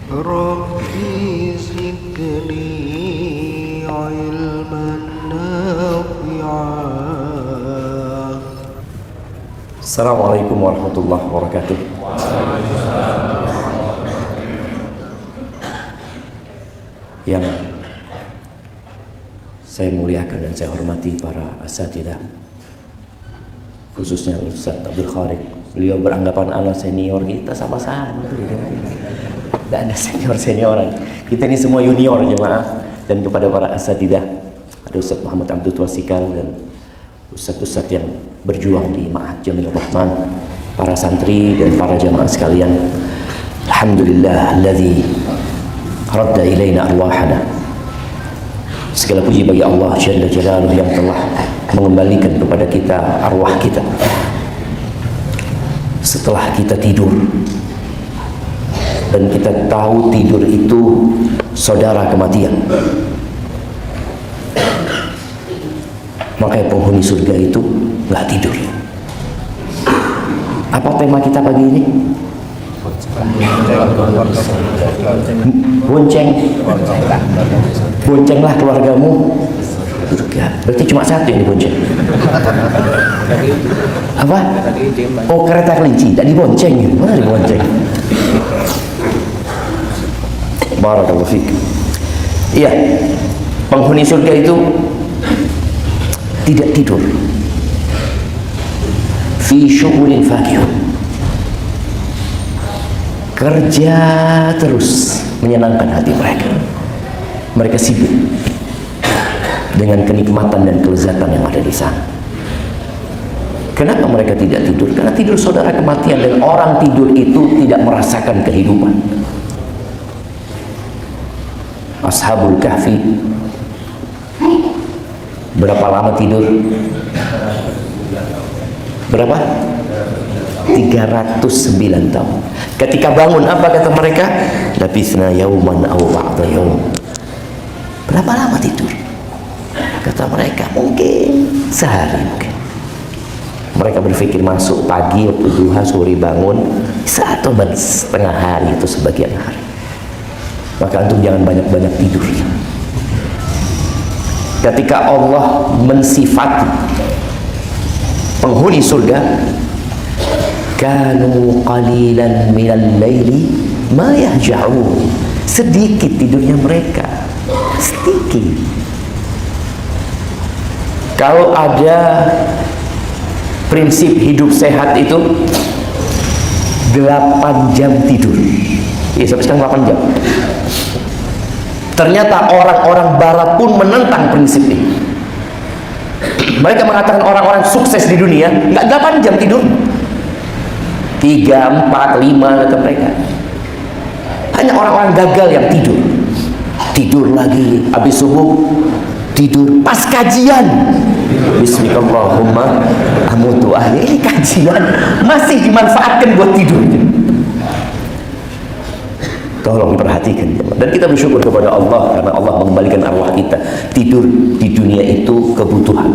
ربي زدني علما نافعا. Assalamualaikum warahmatullahi wabarakatuh. Yang saya muliakan dan saya hormati para asatidzah, khususnya Ustaz Abdul Khaliq. Beliau beranggapan anak senior, kita sama-sama. Tidak ada senior-senioran. Kita ini semua junior jemaah. Dan kepada para asatidzah, ada Ustaz Muhammad Abdul Twasikal dan Ustaz-Ustaz yang berjuang di Ma'had Jamil Rahman, para santri dan para jamaah sekalian. Alhamdulillah alladzi radda ilaina arwahana. Segala puji bagi Allah Jalla Jalaluhu yang telah mengembalikan kepada kita arwah kita setelah kita tidur. Dan kita tahu tidur itu saudara kematian. Makanya penghuni surga itu nggak tidur. Apa tema kita pagi ini? Boncenglah keluargamu surga. Berarti cuma satu yang dibonceng. Apa? Oh, kereta kelinci, tidak dibonceng. Mana dibonceng? Barakallahu fiik. Iya, penghuni surga itu tidak tidur. Fi syughulin fakihun. Kerja terus menyenangkan hati mereka. Mereka sibuk dengan kenikmatan dan kelezatan yang ada di sana. Kenapa mereka tidak tidur? Karena tidur saudara kematian, dan orang tidur itu tidak merasakan kehidupan. Ashabul Kahfi berapa lama tidur? Berapa? 309 tahun. Ketika bangun apa kata mereka? Labisna yauman aw ba'da yaum. Berapa lama tidur? Kata mereka mungkin sehari mungkin. Mereka berpikir masuk pagi waktu duha, sore bangun, satu setengah hari itu sebagian hari. Maka antum jangan banyak-banyak tidur. Ketika Allah mensifati penghuni surga, kanu qalilan minal laili ma yahja'un, sedikit tidurnya mereka, sedikit. Kalau ada prinsip hidup sehat itu 8 jam tidur. Iya, sampai sekarang 8 jam. Ternyata orang-orang barat pun menentang prinsip ini. Mereka mengatakan orang-orang sukses di dunia nggak 8 jam tidur, 3, 4, 5 kata mereka. Hanya orang-orang gagal yang tidur. Tidur lagi, habis subuh tidur, pas kajian bismillahirrahmanirrahim amutu ahli, ini kajian masih dimanfaatkan buat tidur. Tolong diperhatikan, dan kita bersyukur kepada Allah karena Allah mengembalikan arwah kita. Tidur di dunia itu kebutuhan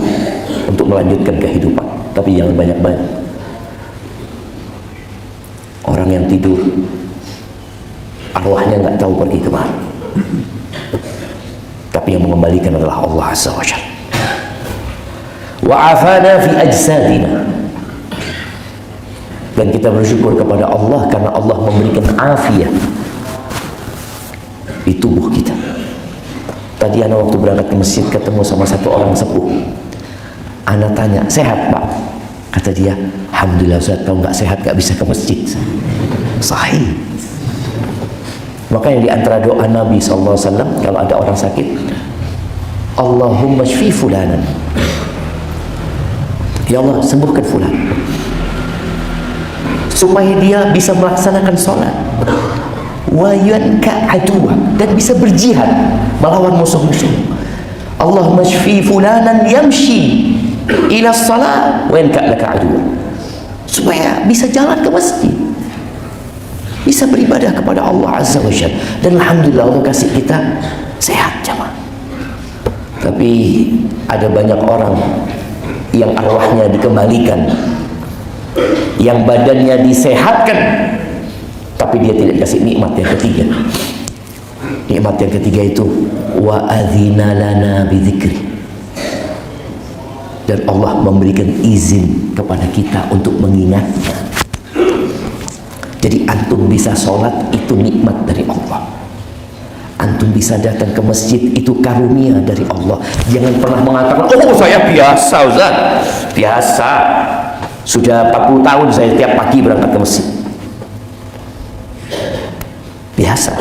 untuk melanjutkan kehidupan, tapi jangan banyak-banyak. Orang yang tidur arwahnya nggak tahu pergi kemana, tapi yang mengembalikan adalah Allah Azza wa Jalla. Wa afana fi ajsadina, dan kita bersyukur kepada Allah karena Allah memberikan afiat di tubuh kita. Tadi anak waktu berangkat ke masjid ketemu sama satu orang sepuh. Anak tanya, sehat Pak? Kata dia, alhamdulillah Ustaz, kalau nggak sehat nggak bisa ke masjid. Sahih. Makanya di antara doa Nabi SAW kalau ada orang sakit, Allahumma shfi fulanan, ya Allah sembuhkan fulan, supaya dia bisa melaksanakan sholat, wa yanka aduwa, dan bisa berjihad melawan musuh-musuh. Allahumma shfi fulanan yamshi ila shalah wa yanka laka aduwa, supaya bisa jalan ke masjid, bisa beribadah kepada Allah Azza wa Jalla. Dan alhamdulillah Allah kasih kita sehat jemaah. Tapi ada banyak orang yang arwahnya dikembalikan, yang badannya disehatkan, Tapi dia tidak kasih nikmat yang ketiga. Nikmat yang ketiga itu wa adzina lana bidzikri. Dan Allah memberikan izin kepada kita untuk mengingatnya. Jadi antum bisa sholat itu nikmat dari Allah. Antum bisa datang ke masjid itu karunia dari Allah. Jangan pernah mengatakan, oh saya biasa Ustaz, biasa. Sudah 40 tahun saya tiap pagi berangkat ke masjid. Biasa.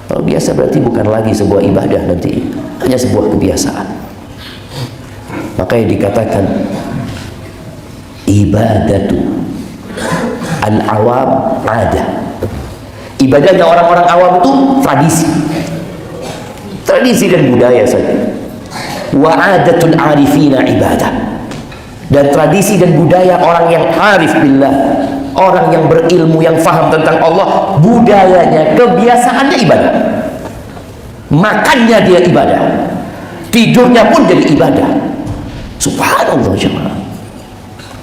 Kalau biasa berarti bukan lagi sebuah ibadah nanti, hanya sebuah kebiasaan. Makanya dikatakan ibadatu al-awam ada. Ibadahnya orang-orang awam itu tradisi dan budaya saja. Wa adatul arifina ibadah. Dan tradisi dan budaya orang yang arif billah, orang yang berilmu, yang faham tentang Allah, budayanya, kebiasaannya ibadah. Makannya dia ibadah, tidurnya pun jadi ibadah. Subhanallah jemaah.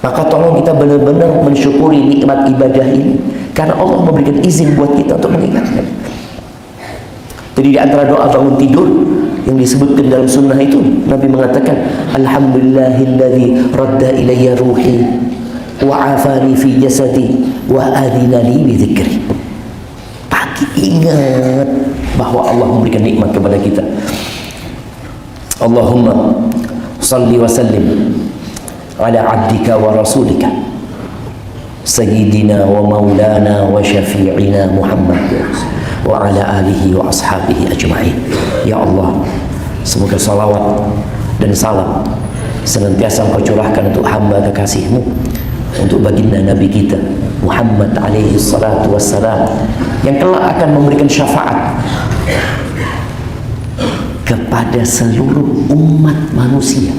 Maka tolong kita benar-benar mensyukuri nikmat ibadah ini, karena Allah memberikan izin buat kita untuk mengingatkan. Jadi di antara doa bangun tidur yang disebutkan dalam sunnah itu, Nabi mengatakan, Alhamdulillahilladzi radda ilayya ruhi wa afani fi jasadi wa adina li bi dzikri. Pagi ingat bahwa Allah memberikan nikmat kepada kita. Allahumma salli wa sallim ala abdika wa rasulika sayyidina wa maulana wa syafi'ina Muhammad wa ala alihi wa ashabihi ajma'in. Ya Allah, semoga salawat dan salam senantiasa Engkau curahkan untuk hamba kekasih-Mu, untuk baginda Nabi kita Muhammad alaihi salatu wassalam, yang kelak akan memberikan syafaat kepada seluruh umat manusia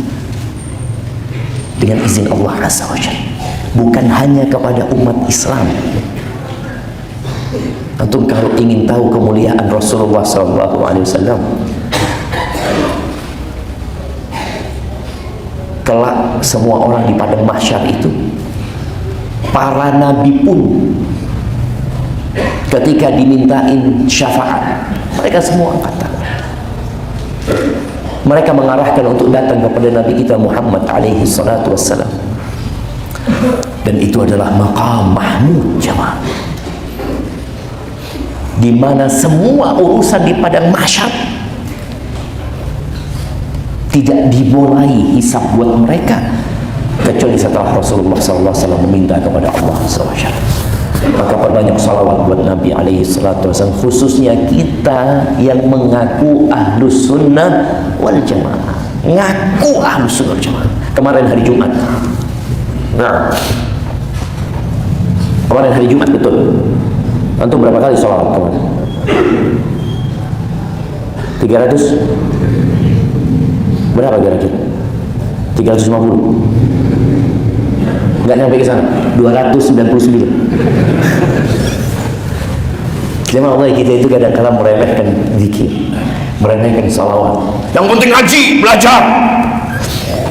dengan izin Allah Azza wa Jalla, bukan hanya kepada umat Islam. Antum kalau ingin tahu kemuliaan Rasulullah SAW, kelak semua orang di padang mahsyar itu, para nabi pun ketika dimintain syafaat, mereka semua angkat tangan. Mereka mengarahkan untuk datang kepada Nabi kita Muhammad alaihi salatu wassalam. Dan itu adalah maqam mahmud jemaah, di mana semua urusan di padang mahsyar tidak dimulai hisab buat mereka kecuali setelah Rasulullah SAW meminta kepada Allah SWT. Maka perbanyak salawat buat Nabi alaihi salatu wasallam, khususnya kita yang mengaku ahlus sunnah wal jamaah. Ngaku ahlus sunnah wal jamaah. Kemarin hari Jumat, nah kemarin hari Jumat betul, antum berapa kali salawat kemarin? 300? Berapa kira-kira? 350? Enggak nyampe ke sana. 299. Jemaah Allah, kita itu kadang-kadang meremehkan zikir, meremehkan salawat. Yang penting ngaji, belajar.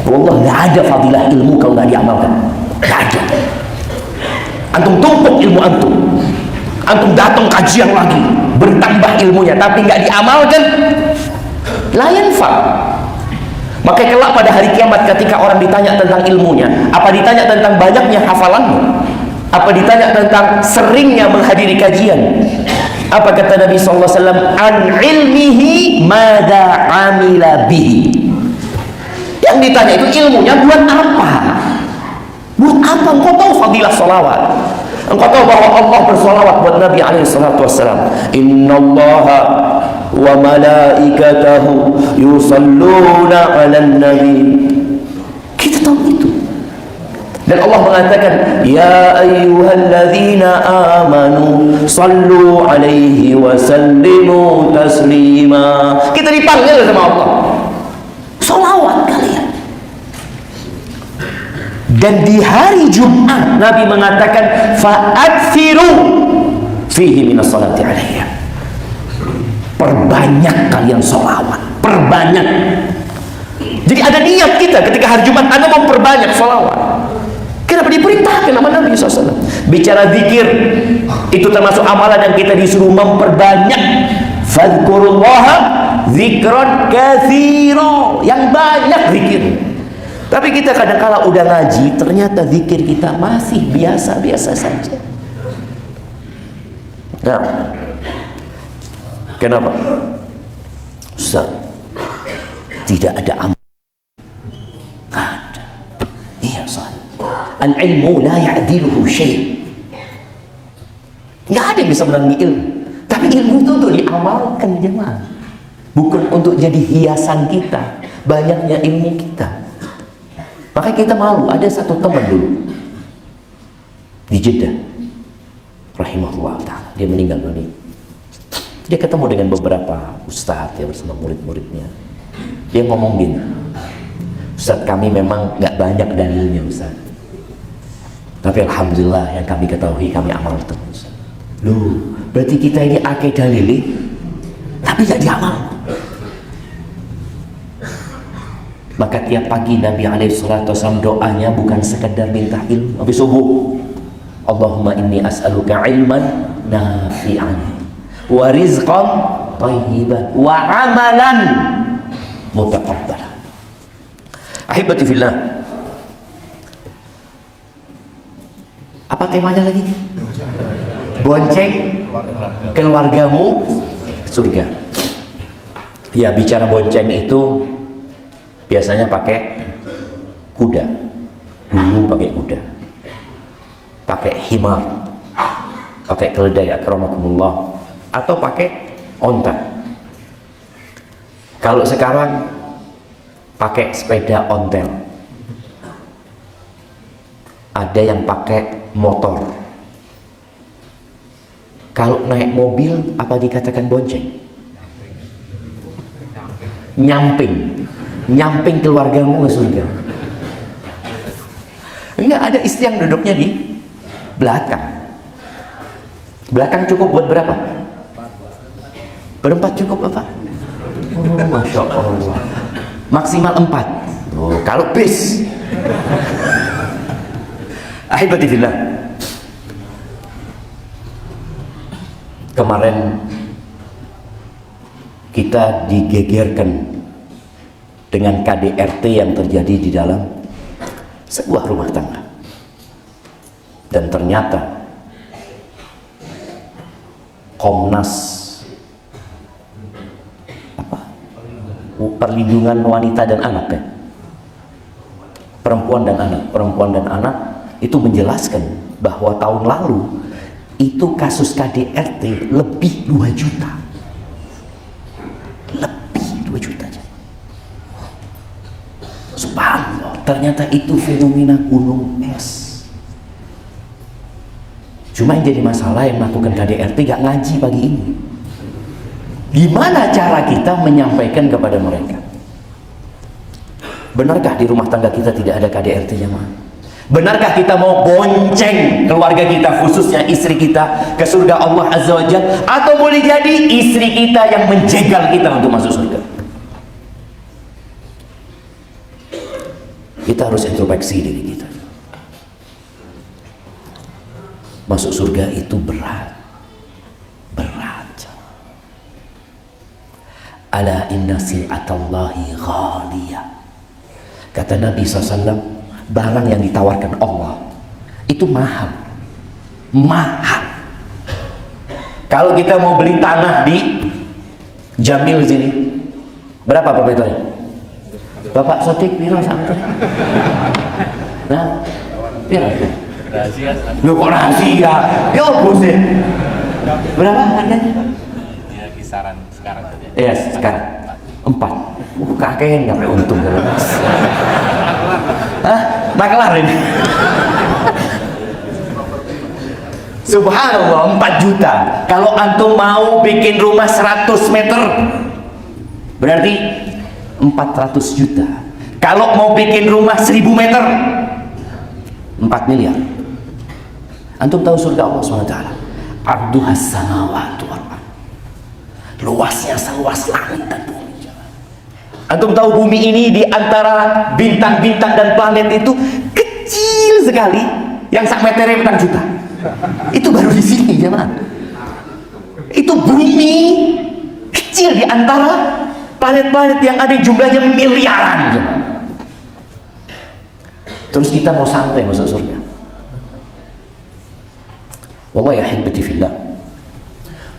Wallah, enggak ada fadilah ilmu kalau enggak diamalkan. Enggak ada. Antum tumpuk ilmu antum. Antum datang kajian lagi, bertambah ilmunya, tapi enggak diamalkan, la yanfa. Maka kelak pada hari kiamat ketika orang ditanya tentang ilmunya, apa ditanya tentang banyaknya hafalanmu, apa ditanya tentang seringnya menghadiri kajian, apa kata Nabi SAW? An ilmihi mada amila bihi. Yang ditanya itu ilmunya buat apa? Buat apa? Engkau tahu fadilah salawat, engkau tahu bahwa Allah bersalawat buat Nabi SAW. Innallaha wa malaikatahu yusalluna 'alan nabi. Kita tahu itu. Dan Allah mengatakan, ya ayyuhalladzina amanu sallu 'alaihi wa sallimu taslima. Kita dipanggil sama Allah, salawat kalian. Dan di hari Jumat Nabi mengatakan, fa'akthiru fihi minas salati 'alaihi. Perbanyak kalian sholawat, perbanyak. Jadi ada niat kita ketika hari Jumat, Anda mau perbanyak sholawat. Kenapa diperintahkan sama Nabi SAW? Bicara zikir, itu termasuk amalan yang kita disuruh memperbanyak. Fadhkurullaha zikran katsira, yang banyak zikir. Tapi kita kadang-kala udah ngaji, ternyata zikir kita masih biasa-biasa saja. Nah, kenapa? Ustaz, tidak ada amal. Ada. Iya, Ustaz. Al-ilmu la ya'diluhu syai'. Nggak ada yang bisa menandingi ilmu. Tapi ilmu itu untuk diamalkan, jemaah. Bukan untuk jadi hiasan kita, banyaknya ilmu kita. Makanya kita malu. Ada satu teman dulu di Jeddah, rahimahullah ta'ala, dia meninggal dunia. Dia ketemu dengan beberapa ustadz ya, bersama murid-muridnya. Dia ngomong gini, Ustadz, kami memang nggak banyak dalilnya Ustadz, tapi alhamdulillah yang kami ketahui kami amal terus. Loh, berarti kita ini akeh dalili tapi nggak diamal. Maka tiap pagi Nabi SAW doanya bukan sekedar minta ilmu. Habis subuh, Allahumma inni as'aluka ilman nafi'an wa rizqan thayyiban wa amalan mutaqabbalan. Ahibati fillah, apa temanya lagi? Bonceng keluargamu surga. Ya, bicara bonceng itu biasanya pakai kuda. Dulu pakai kuda, pakai himar, pakai keledai akramakumullah, atau pakai onta. Kalau sekarang pakai sepeda ontel, ada yang pakai motor. Kalau naik mobil, apa dikatakan bonceng? Nyamping keluargamu ke surga. Enggak, ada istri yang duduknya di belakang. Belakang cukup buat berapa? Berempat cukup apa? Oh, Masya Allah. Maksimal 4. Oh, kalau bis. Ahibati fillah, kemarin kita digegerkan dengan KDRT yang terjadi di dalam sebuah rumah tangga. Dan ternyata Komnas Perlindungan Wanita dan Anak ya? Perempuan dan anak itu menjelaskan bahwa tahun lalu itu kasus KDRT lebih 2 juta. Lebih 2 juta. Subhanallah, ternyata itu fenomena gunung es. Cuma yang jadi masalah yang melakukan KDRT gak ngaji pagi ini. Gimana cara kita menyampaikan kepada mereka? Benarkah di rumah tangga kita tidak ada KDRT-nya, Mas? Benarkah kita mau bonceng keluarga kita, khususnya istri kita, ke surga Allah Azza wa Jalla? Atau boleh jadi istri kita yang menjegal kita untuk masuk surga? Kita harus introspeksi diri kita. Masuk surga itu berat. Ala inna sil'atallahi ghaliyah. Kata Nabi SAW, barang yang ditawarkan Allah itu mahal. Kalau kita mau beli tanah di Jamil sini, berapa Bapak itu? Bapak Sotik piro sampai? Nah, piro? Rahasia. Lu kok rahasia? Ya sih. Berapa harganya? Ya kisaran sekarang saja. Iya, sekarang 4. Kakek nggak untung. Hah? Maklar ini. Subhanallah, 4 juta. Kalau antum mau bikin rumah 100 meter, berarti 400 juta. Kalau mau bikin rumah 1000 meter, 4 miliar. Antum tahu surga Allah SWT? Arduhas samawati wal ardh. Luasnya seluas langit dan bumi. Antum tahu bumi ini di antara bintang-bintang dan planet itu kecil kecil sekali yang sak meternya petang juta. Itu baru di sini jemaah. Itu bumi kecil di antara planet-planet yang ada jumlahnya miliaran jemaah. Terus kita mau santai masuk surga. Wallahi ahibati fillah,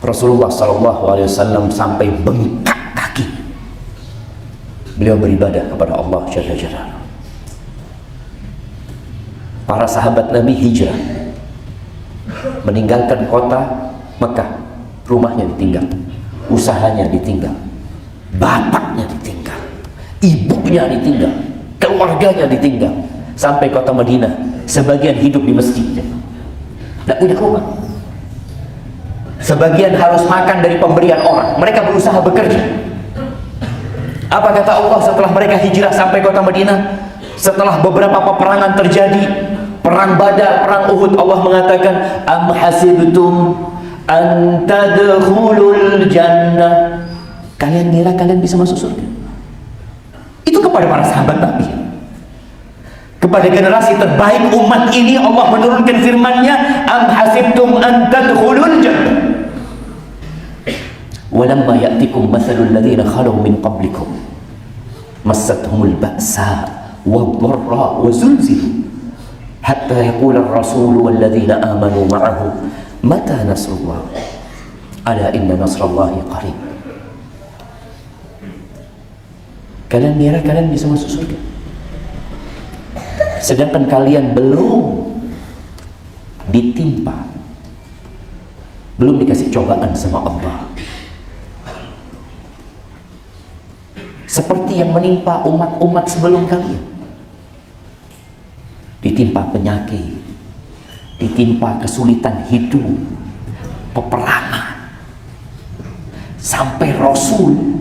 Rasulullah SAW sampai bengkak kaki beliau beribadah kepada Allah Jalla Jalaluhu. Para sahabat Nabi hijrah, meninggalkan kota Mekah, rumahnya ditinggal, usahanya ditinggal, bapaknya ditinggal, ibunya ditinggal, keluarganya ditinggal, sampai kota Madinah. Sebagian hidup di masjid, tidak punya rumah. Sebagian harus makan dari pemberian orang. Mereka berusaha bekerja. Apa kata Allah setelah mereka hijrah sampai kota Madinah? Setelah beberapa peperangan terjadi, perang Badar, perang Uhud, Allah mengatakan, am hasibtum an tadkhulul jannah. Kalian kira kalian bisa masuk surga? Itu kepada para sahabat Nabi. Kepada generasi terbaik umat ini Allah menurunkan firman-Nya, am hasibtum an tadkhulul jannah walamma ya'tikum mathalul ladzina khalu min qablikum massathumul ba'sa wad-dharra wa zulzilu hatta yaqula ar-rasul wal ladzina amanu ma'ahu mata nasrullah ala inna nasrallahi qarib. Kalian kira kalian bisa masuk surga, sedangkan kalian belum ditimpa, belum dikasih cobaan sama Allah seperti yang menimpa umat-umat sebelum kalian. Ditimpa penyakit, ditimpa kesulitan hidup, peperangan, sampai Rasul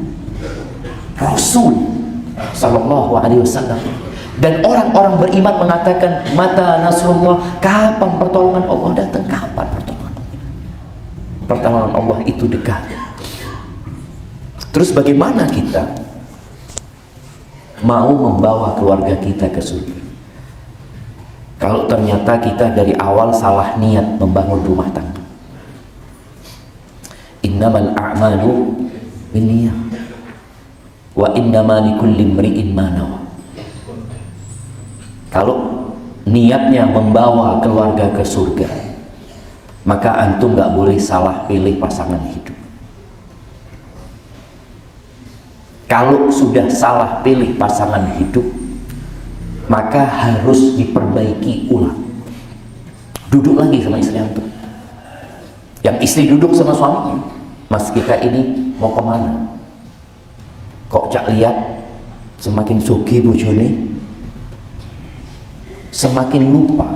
Sallallahu Alaihi Wasallam dan orang-orang beriman mengatakan, mata nasrullah, kapan pertolongan Allah datang? Kapan pertolongan Allah itu dekat. Terus bagaimana kita mau membawa keluarga kita ke surga kalau ternyata kita dari awal salah niat membangun rumah tangga? Innamal a'malu binniyat wa innama likulli imri'in ma nawa. Kalau niatnya membawa keluarga ke surga, maka antum gak boleh salah pilih pasangan hidup. Kalau sudah salah pilih pasangan hidup, maka harus diperbaiki ulang. Duduk lagi sama istri antum. Yang istri duduk sama suaminya, mas kita ini mau kemana? Kok cak lihat semakin sugi bojone, semakin lupa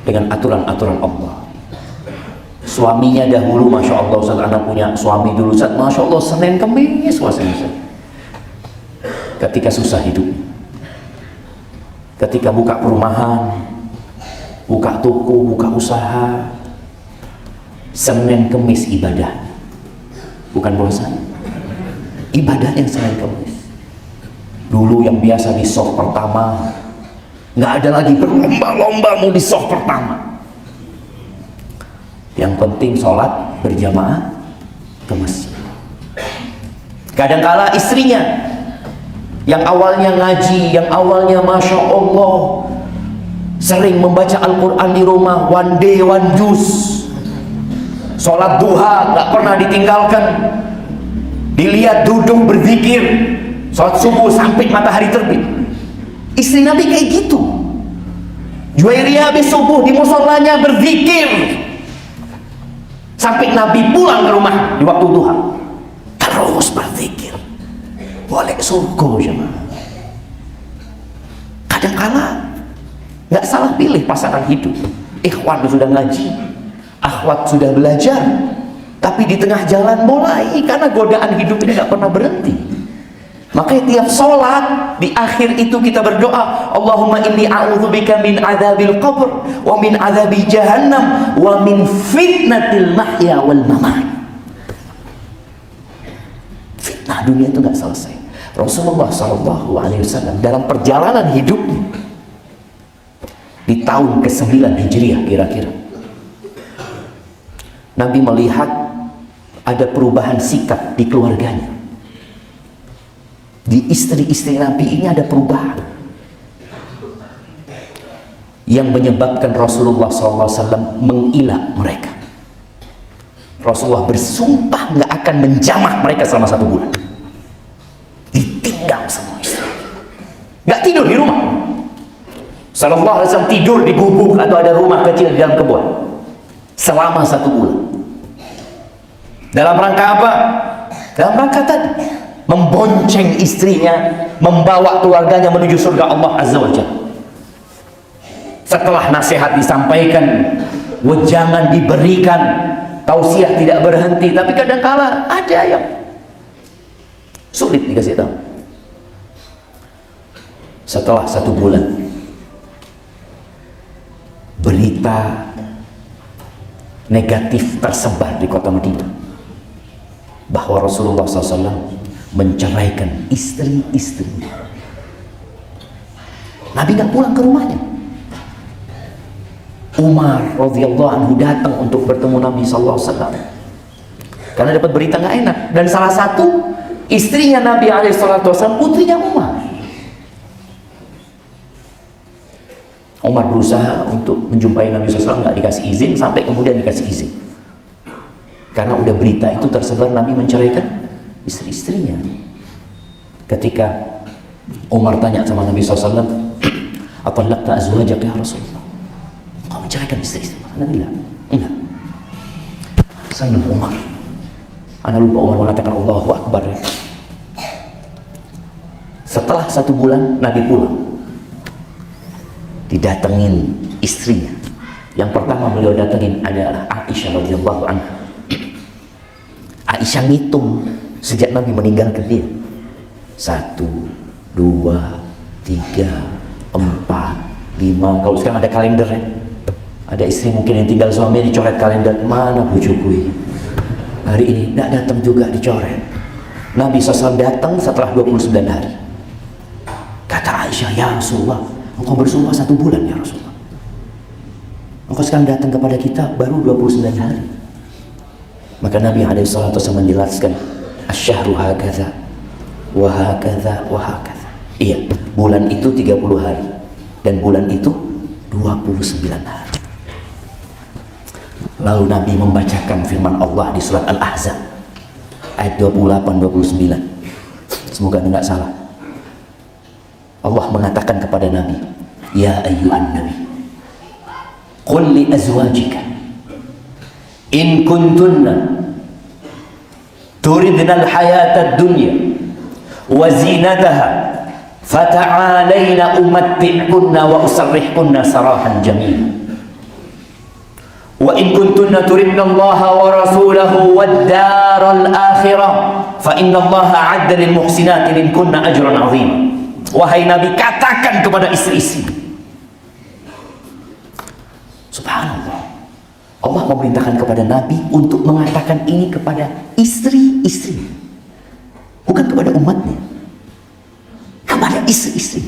dengan aturan-aturan Allah. Suaminya dahulu, Masya Allah, Ustaz, anak punya suami dulu, Ustaz, Masya Allah, Senin Kemis puasanya. Ketika susah hidup, ketika buka perumahan, buka toko, buka usaha, Senin Kemis ibadah, bukan puasa, ibadahnya Senin Kemis. Dulu yang biasa di soft pertama, nggak ada lagi berlomba-lomba mau di soft pertama. Yang penting sholat berjamaah ke masjid. Kadangkala istrinya yang awalnya ngaji, yang awalnya Masya Allah sering membaca Al-Quran di rumah, one day one juz, sholat duha gak pernah ditinggalkan, dilihat duduk berzikir, sholat subuh sampai matahari terbit. Istri Nabi kayak gitu. Juwairiyah habis subuh di musholanya berzikir sampai Nabi pulang ke rumah di waktu duha, terus berzikir. Boleh surga jemaah. Kadang-kala nggak salah pilih pasangan hidup. Ikhwan sudah ngaji, akhwat sudah belajar, tapi di tengah jalan mulai, karena godaan hidup ini nggak pernah berhenti. Makanya tiap sholat di akhir itu kita berdoa, Allahumma inni a'udzubika min adzabil qabr wa min adzabi jahannam wa min fitnatil mahya wal mamat. Fitnah dunia itu nggak selesai. Rasulullah SAW dalam perjalanan hidupnya di tahun ke-9 Hijriah kira-kira. Nabi melihat ada perubahan sikap di keluarganya. Di istri-istri Nabi ini ada perubahan yang menyebabkan Rasulullah SAW mengilah mereka. Rasulullah bersumpah nggak akan menjamah mereka selama 1 bulan. Ditinggal semua istri, nggak tidur di rumah. Sallallahu alaihi wasallam tidur di gubuk atau ada rumah kecil di dalam kebun selama 1 bulan. Dalam rangka apa? Dalam rangka tadi membonceng istrinya, membawa keluarganya menuju surga Allah Azza wa Jalla. Setelah nasihat disampaikan, wejangan diberikan, tausiah tidak berhenti, tapi kadangkala ada yang sulit dikasih tahu. Setelah 1 bulan, berita negatif tersebar di kota Madinah bahwa Rasulullah SAW menceraikan istri-istrinya. Nabi nggak pulang ke rumahnya. Umar radhiyallahu anhu datang untuk bertemu Nabi SAW karena dapat berita nggak enak, dan salah satu istrinya Nabi SAW putrinya Umar. Umar berusaha untuk menjumpai Nabi SAW, nggak dikasih izin, sampai kemudian dikasih izin karena udah berita itu tersebar Nabi menceraikan istri-istrinya. Ketika Umar tanya sama Nabi SAW, "Atallaqta azwajaka ya Rasulullah?" Kau menceraikan istri-istri? Nabi bilang, enggak. Saya Umar. Anda lupa Umar mengatakan Allahu Akbar. Setelah 1 bulan Nabi pulang, didatengin istrinya. Yang pertama beliau datengin adalah Aisyah radhiyallahu anha. Aisyah ngitung sejak Nabi meninggalkan dia. 1, 2, 3, 4, 5. Kalau sekarang ada kalender ya, ada istri mungkin yang tinggal suami dicoret kalender, mana bujuku ini hari ini tidak datang juga, dicoret. Nabi SAW datang setelah 29 hari. Kata Aisyah, "Ya Rasulullah, engkau bersumpah 1 bulan ya Rasulullah, engkau sekarang datang kepada kita baru 29 hari." Maka Nabi SAW menjelaskan, "Asyahru hakadha wa hakadha wa hakadha." Iya, bulan itu 30 hari dan bulan itu 29 hari. Lalu Nabi membacakan firman Allah di surat Al-Ahzab ayat 28-29. Semoga tidak salah. Allah mengatakan kepada Nabi, "Ya ayyuhan nabi, qul li azwajika in kuntunna turidna al-hayata ad-dunya wa zinataha fata'alayna umatti'kunna wa usarrihkunna sarahan jamila. Wa in kuntunna turidna Allah wa rasulahu wad daral akhirah fa inna Allah 'adda lil muhsinati minkunna ajran 'azima." Wahai Nabi, katakan kepada istri-istri. Subhanallah, Allah memerintahkan kepada Nabi untuk mengatakan ini kepada istri-istri, bukan kepada umatnya, kepada istri-istri.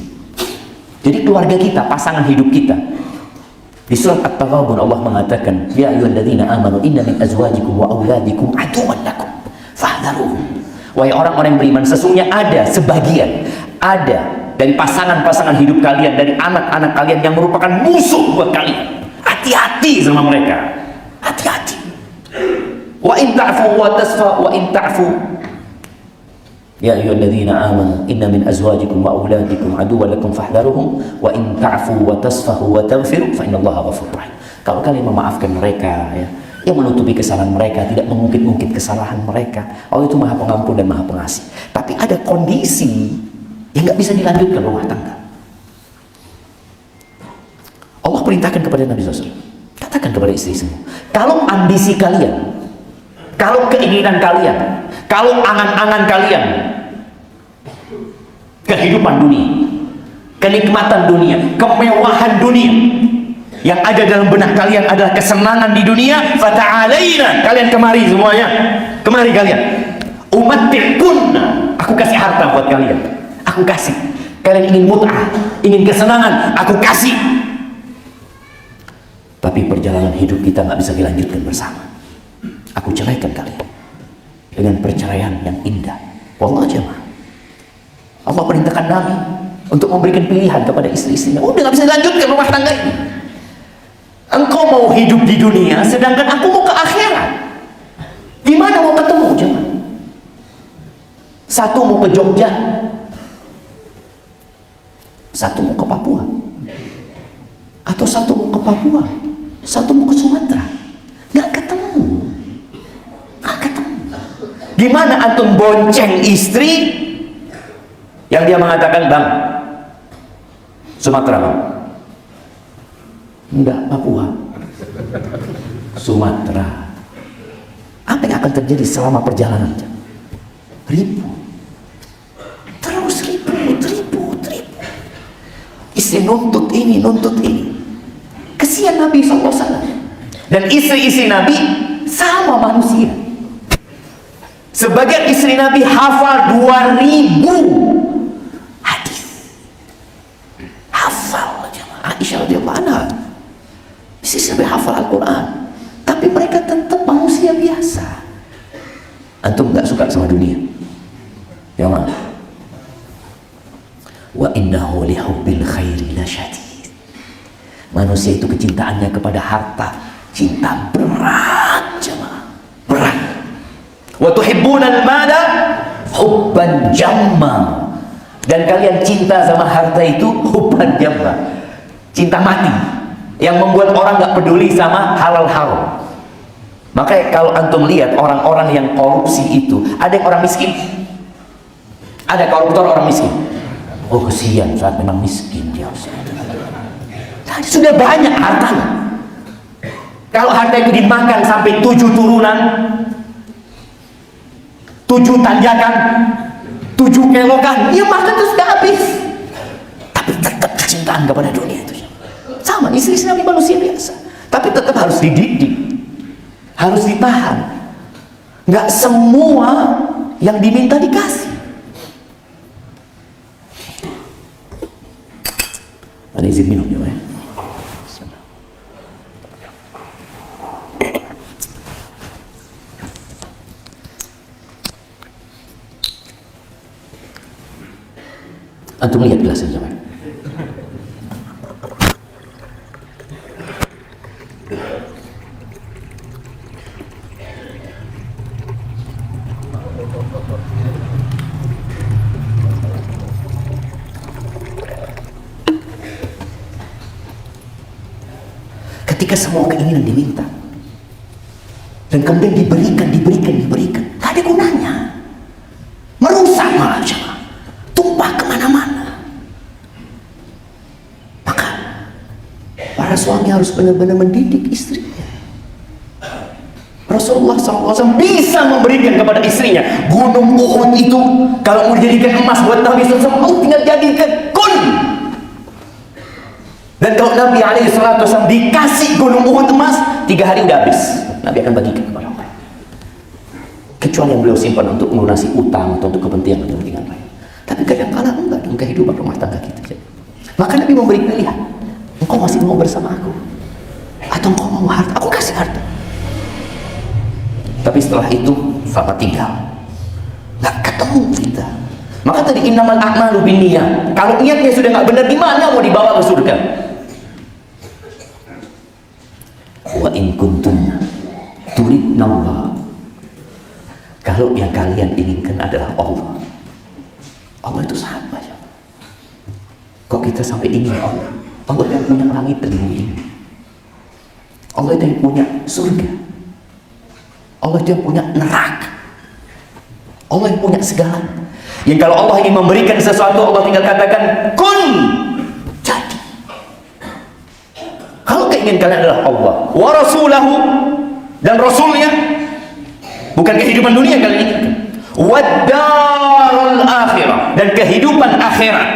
Jadi keluarga kita, pasangan hidup kita. Di surat At-Taghabun Allah mengatakan, "Ya ayyuhalladzina amanu inna min azwajikum wa auladikum aduwwan lakum fahdharuhum." Wahai orang-orang yang beriman, sesungguhnya ada sebagian, ada dari pasangan-pasangan hidup kalian, dari anak-anak kalian yang merupakan musuh buat kalian. Hati-hati sama mereka, hati-hati. Wa in ta'fu wa tasfa wa in ta'fu, ya ayyuhalladzina amanu inna min azwajikum wa auladikum aduwwan lakum fahdharuhum wa in ta'fu wa tasfahu wa taghfiru fa innallaha ghafurur rahim. Kalau kalian memaafkan mereka, ya, yang menutupi kesalahan mereka, tidak mengungkit-ungkit kesalahan mereka, Allah itu Maha Pengampun dan Maha Pengasih. Tapi ada kondisi yang nggak bisa dilanjutkan rumah tangga. Allah perintahkan kepada Nabi SAW, katakan kepada istri semua, kalau ambisi kalian, kalau keinginan kalian, kalau angan-angan kalian, kehidupan dunia, kenikmatan dunia, kemewahan dunia, yang ada dalam benak kalian adalah kesenangan di dunia, fata'alaina, kalian kemari semuanya, kemari kalian, umatti'kunna, aku kasih harta buat kalian, aku kasih. Kalian ingin mut'ah, ingin kesenangan, aku kasih. Tapi perjalanan hidup kita nggak bisa dilanjutkan bersama. Aku ceraikan kalian dengan perceraian yang indah. Wallah jemaah, Allah perintahkan Nabi untuk memberikan pilihan kepada istri-istrinya. Udah nggak bisa dilanjutkan rumah tangga ini. Engkau mau hidup di dunia, sedangkan aku mau ke akhirat. Gimana mau ketemu jemaah? Satu mau ke Jogja, satu mau ke Papua, atau satu mau ke Papua, satu mau ke Sumatera. Nggak ketemu. Nggak ketemu. Gimana antum bonceng istri yang dia mengatakan, bang, Sumatera bang? Enggak, Papua. Sumatera. Apa yang akan terjadi selama perjalanan? Ribu. Terus ribu. Istri nuntut ini, nuntut ini. Kesian Nabi SAW. Dan istri-istri Nabi sama manusia. Sebagian istri Nabi hafal 2000 hadis. Hafal aja. Aisyah radhiyallahu anha. Istri Nabi hafal Al-Quran. Tapi mereka tetap manusia biasa. Antum gak suka sama dunia? Ya ma. Wa innahu lihubbil khairi lasyadid. Manusia itu kecintaannya kepada harta, cinta berat jemaah, berat. Wa tuhibbunal mala hubban jamma. Dan kalian cinta sama harta itu hubban jamma, cinta mati, yang membuat orang gak peduli sama halal haram. Makanya kalau antum lihat orang-orang yang korupsi itu, ada yang orang miskin, ada koruptor orang miskin. Oh kesian, saat memang miskin dia. Sudah banyak hartanya. Kalau harta itu dimakan sampai 7 turunan, 7 tanjakan, 7 kelokan, dia makan terus sudah habis. Tapi tetap kecintaan kepada dunia itu. Sama, istri-istri Nabi manusia biasa. Tapi tetap harus dididik, harus ditahan. Nggak semua yang diminta dikasih. Ada izin minum ya, ya? Antum lihat gelasnya, ya? Ketika semua keinginan diminta dan kemudian diberikan, gak ada gunanya, merusak malah jemaah, tumpah kemana-mana. Maka para suami harus benar-benar mendidik istrinya. Rasulullah SAW bisa memberikan kepada istrinya gunung Uhud itu. Kalau mau dijadikan emas buat Nabi SAW, tinggal jadikan kun. Dan kalau Nabi SAW dikasih gunung Uhud emas, 3 hari udah habis, Nabi akan bagikan kepada orang. Kecuali yang beliau simpan untuk melunasi utang atau untuk kepentingan lain. Tapi kadang-kala enggak dalam kehidupan rumah tangga kita. Maka Nabi memberi pilihan. Engkau masih mau bersama aku? Atau engkau mau harta? Aku kasih harta. Tapi setelah itu, sama tinggal. Nggak ketemu kita. Maka tadi innamal a'malu binniyat. Kalau niatnya sudah nggak benar, gimana mau dibawa ke surga? Wa in kuntum turidna Allah. Kalau yang kalian inginkan adalah Allah. Allah itu siapa ya? Kok kita sampai ingin Allah? Allah yang punya langit dan bumi. Allah itu yang punya surga. Allah itu yang punya neraka. Allah yang punya segala. Yang kalau Allah ingin memberikan sesuatu, Allah tinggal katakan kun, jadi. Kalau keinginan kalian adalah Allah wa rasulahu, dan rasulnya, bukan kehidupan dunia yang kalian inginkan, wad darul akhirah, dan kehidupan akhirat,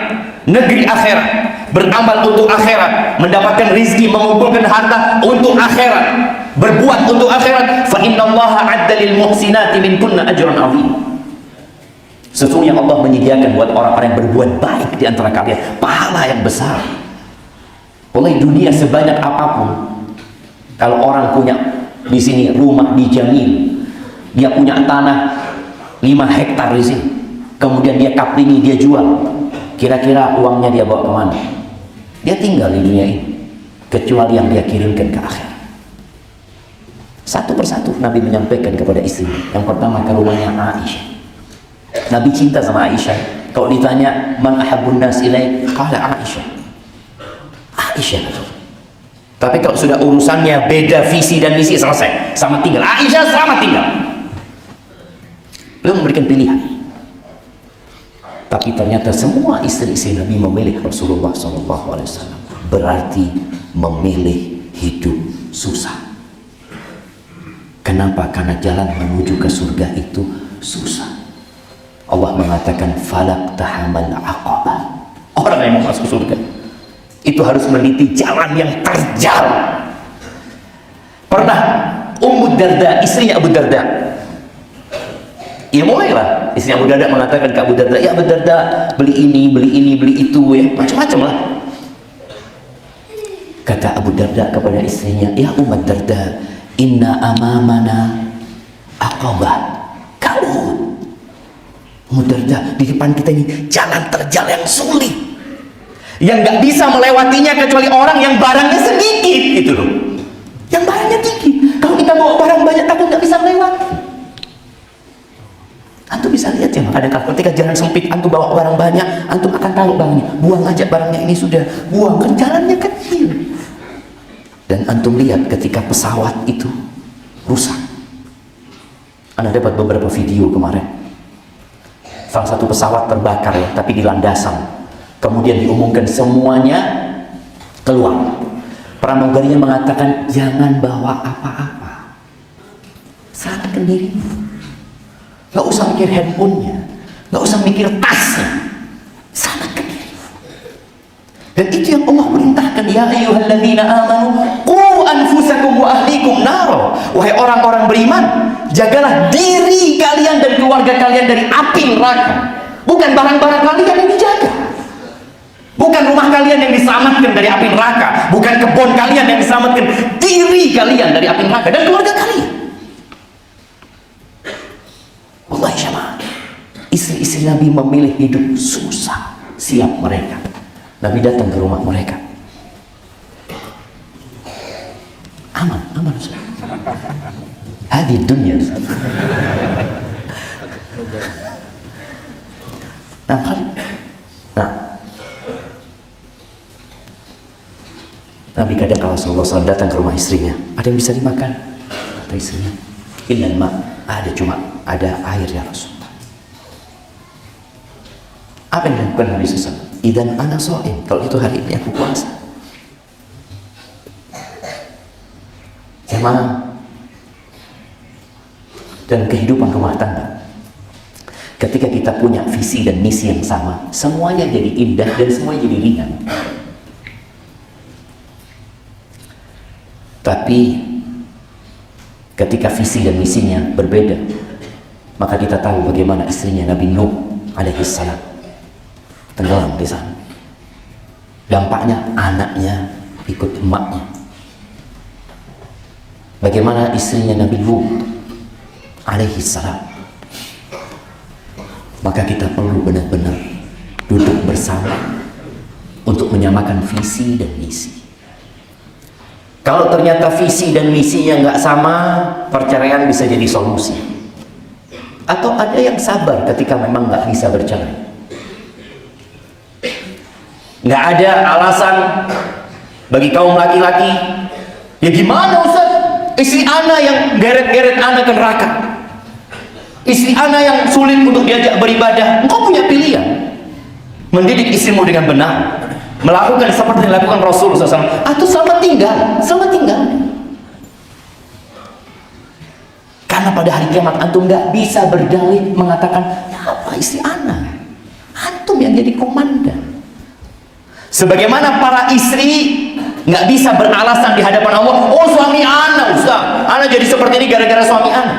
negeri akhirat, beramal untuk akhirat, mendapatkan rizki, mengumpulkan harta untuk akhirat, berbuat untuk akhirat, fa innallaha adda lil muhsinati minkunna ajran 'azim. Sesungguhnya Allah menyediakan buat orang-orang yang berbuat baik di antara kalian pahala yang besar. Oleh dunia sebanyak apapun, Kalau orang punya di sini rumah di Jamil, dia punya tanah 5 hektar di sini, kemudian dia kaplingi, dia jual, kira-kira uangnya dia bawa kemana? Dia tinggal di dunia ini, kecuali yang dia kirimkan ke akhirat. Satu persatu Nabi menyampaikan kepada istri. Yang pertama ke rumahnya Aisyah. Nabi cinta sama Aisyah. Kalau ditanya man ahabbun nas ilaik, qala Aisyah. Aisyah. Tapi kalau sudah urusannya beda visi dan misi, selesai, sama tinggal. Aisyah sama tinggal. Beliau memberikan pilihan. Tapi ternyata semua istri-istri Nabi memilih Rasulullah SAW. Berarti memilih hidup susah. Kenapa? Karena jalan menuju ke surga itu susah. Allah mengatakan falak tahamal aqabah. Orang yang mau masuk surga itu harus meniti jalan yang terjal. Pernah Ummu Darda, istrinya Abu Darda, ya mulailah istri Abu Darda mengatakan ke Abu Darda, ya Abu Darda, beli ini, beli itu, ya macam-macam lah. Kata Abu Darda kepada istrinya, ya Ummu Darda, inna amamana aqabah. Kau Ummu Darda, di depan kita ini jalan terjal yang sulit, yang nggak bisa melewatinya kecuali orang yang barangnya sedikit gitu loh, yang barangnya tinggi. Kalau kita bawa barang banyak takut nggak bisa melewati. Antum bisa lihat ya, adakah ketika jalan sempit antum bawa barang banyak, antum akan tahu barangnya, buang aja barangnya ini, sudah buang, kan jalannya kecil. Dan antum lihat ketika pesawat itu rusak. Anda dapat beberapa video kemarin, salah satu pesawat terbakar ya, tapi di landasan. Kemudian diumumkan semuanya keluar. Pramugarinya mengatakan jangan bawa apa-apa, selamatkan diri. Gak usah mikir handphonenya, gak usah mikir tasnya, selamatkan diri. Dan itu yang Allah perintahkan, ya ayyuhalladzina amanu qu anfusakum wa ahlikum naro. Wahai orang-orang beriman, jagalah diri kalian dan keluarga kalian dari api neraka. Bukan barang-barang kalian yang dijaga, bukan rumah kalian yang diselamatkan dari api neraka, bukan kebun kalian yang diselamatkan, diri kalian dari api neraka dan keluarga kalian. Wallahi syama, istri-istri Nabi memilih hidup susah, siap mereka. Nabi datang ke rumah mereka, aman, aman Ustaz. Hadi dunia Ustaz. Nabi kadang kalau Rasulullah SAW datang ke rumah istrinya, ada yang bisa dimakan? Kata istrinya, illal ma, cuma ada air ya Rasulullah. Apa yang dilakukan Nabi SAW? Idan ana shaim, kalau itu hari ini aku puasa. Jemaah, dan kehidupan rumah tangga, ketika kita punya visi dan misi yang sama, semuanya jadi indah dan semuanya jadi ringan. Tapi ketika visi dan misinya berbeda, maka kita tahu bagaimana istrinya Nabi Nuh alaihi salam tenggelam di sana. Dampaknya anaknya ikut emaknya. Bagaimana istrinya Nabi Lut alaihi salam. Maka kita perlu benar-benar duduk bersama untuk menyamakan visi dan misi. Kalau ternyata visi dan misinya nggak sama, perceraian bisa jadi solusi. Atau ada yang sabar ketika memang nggak bisa bercerai. Nggak ada alasan bagi kaum laki-laki, ya gimana Ustaz? Istri ana yang geret-geret ana ke neraka, istri ana yang sulit untuk diajak beribadah. Engkau punya pilihan, mendidik istrimu dengan benar, melakukan seperti yang dilakukan Rasulullah SAW, atau selamat tinggal. Karena pada hari kiamat antum nggak bisa berdalih mengatakan, apa istri ana? Antum yang jadi komandan. Sebagaimana para istri nggak bisa beralasan di hadapan Allah, oh suami ana Ustaz, ana jadi seperti ini gara-gara suami ana.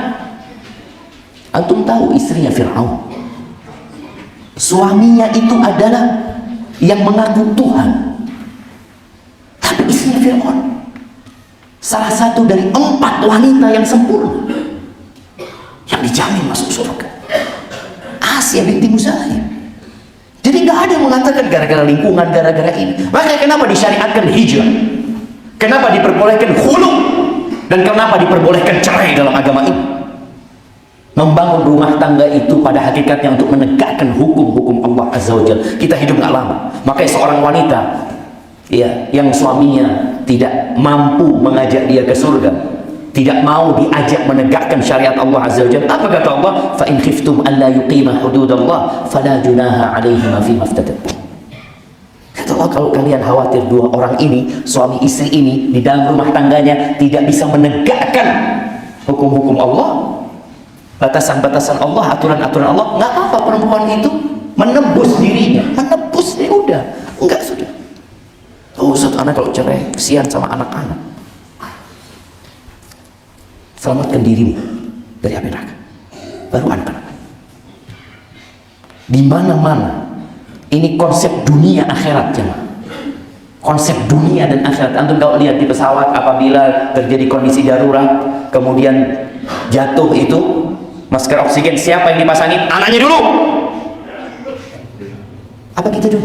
Antum tahu istrinya Fir'aun, suaminya itu adalah yang mengaku Tuhan, tapi istrinya Fir'aun salah satu dari 4 wanita yang sempurna yang dijamin masuk surga. Asiyah binti Muzahim. Jadi nggak ada yang mengatakan gara-gara lingkungan, gara-gara ini. Makanya kenapa disyariatkan hijrah? Kenapa diperbolehkan khulu? Dan kenapa diperbolehkan cerai dalam agama ini? Membangun rumah tangga itu pada hakikatnya untuk menegakkan hukum-hukum Allah Azza wa Jalla. Kita hidup nggak lama. Makanya seorang wanita ya, yang suaminya tidak mampu mengajak dia ke surga, tidak mau diajak menegakkan syariat Allah Azza wa Jalla, apa kata Allah? Fa in khiftum alla yuqima hududallah fala junaha alaihima fima iftadat. Kata Allah, kalau kalian khawatir 2 orang ini, suami istri ini di dalam rumah tangganya tidak bisa menegakkan hukum-hukum Allah, batasan-batasan Allah, aturan-aturan Allah, nggak apa-apa perempuan itu menebus dirinya, menebus ya udah, enggak sudah. Oh, satu anak kalau cerai, kesian sama anak-anak. Selamatkan dirimu dari api neraka, baru anak-anak. Di mana-mana ini konsep dunia akhirat, jemaah. Konsep dunia dan akhirat. Antum kalau lihat di pesawat, apabila terjadi kondisi darurat, kemudian jatuh itu masker oksigen, siapa yang dipasangin? Anaknya dulu. Apa kita dulu?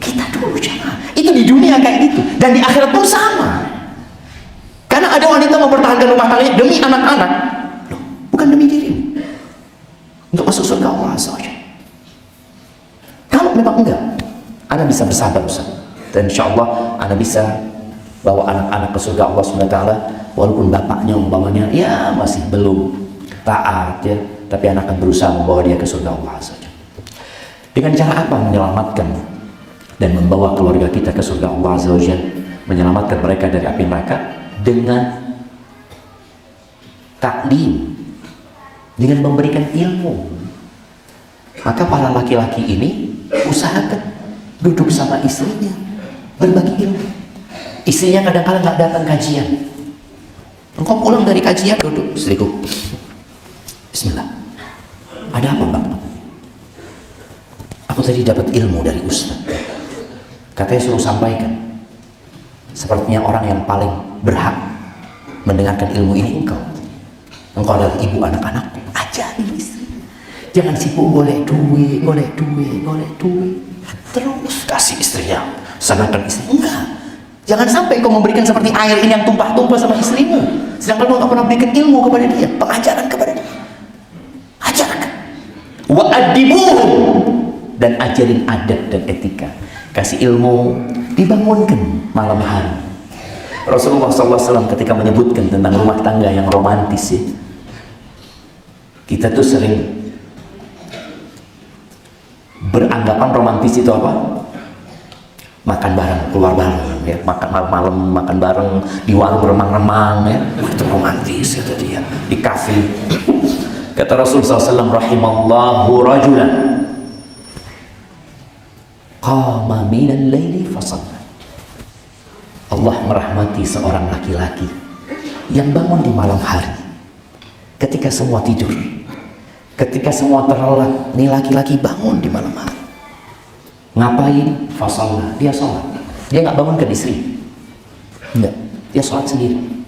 Kita dulu, jemaah. Itu di dunia kayak gitu, dan di akhirat pun sama. Karena ada wanita mempertahankan rumah tangganya demi anak-anak, loh, bukan demi diri, untuk masuk surga Allah saja. Kalau memang enggak, Anda bisa bersabar, Ustaz, dan insya Allah Anda bisa bawa anak-anak ke surga Allah SWT, walaupun bapaknya umpamanya ya masih belum taat ya, tapi anak akan berusaha membawa dia ke surga Allah saja. Dengan cara apa menyelamatkan dan membawa keluarga kita ke surga Allah Azza wa Jalla, menyelamatkan mereka dari api neraka? Dengan taklim, dengan memberikan ilmu. Maka para laki-laki ini usahakan duduk sama istrinya, berbagi ilmu. Istrinya kadang-kadang nggak datang kajian, engkau pulang dari kajian duduk, istriku, bismillah, ada apa bang? Aku tadi dapat ilmu dari Ustaz, katanya suruh sampaikan. Sepertinya orang yang paling berhak mendengarkan ilmu ini engkau adalah ibu anak-anakku. Ajarin istri, jangan sibuk golek duit, terus kasih istrinya, senangkan istri. Enggak, jangan sampai kau memberikan seperti air ini yang tumpah-tumpah sama istrimu, sedangkan kau tak pernah berikan ilmu kepada dia, pengajaran kepada dia. Ajarkan, wa'adibuhum, dan ajarin adab dan etika. Kasih ilmu, dibangunkan malam hari. Rasulullah SAW ketika menyebutkan tentang rumah tangga yang romantis ya, kita tuh sering beranggapan romantis itu apa? Makan bareng, keluar bareng ya, makan malam-malam, makan bareng di warung remang-remang ya, itu romantis kata dia, di kafe. Kata Rasulullah SAW, rahimallahu rajulan qama minal laili fasalla. Allah merahmati seorang laki-laki yang bangun di malam hari ketika semua tidur, ketika semua terlelap. Nih laki-laki bangun di malam hari, ngapain? Fasalla, dia sholat. Dia nggak bangunkan istri, enggak, dia sholat sendiri.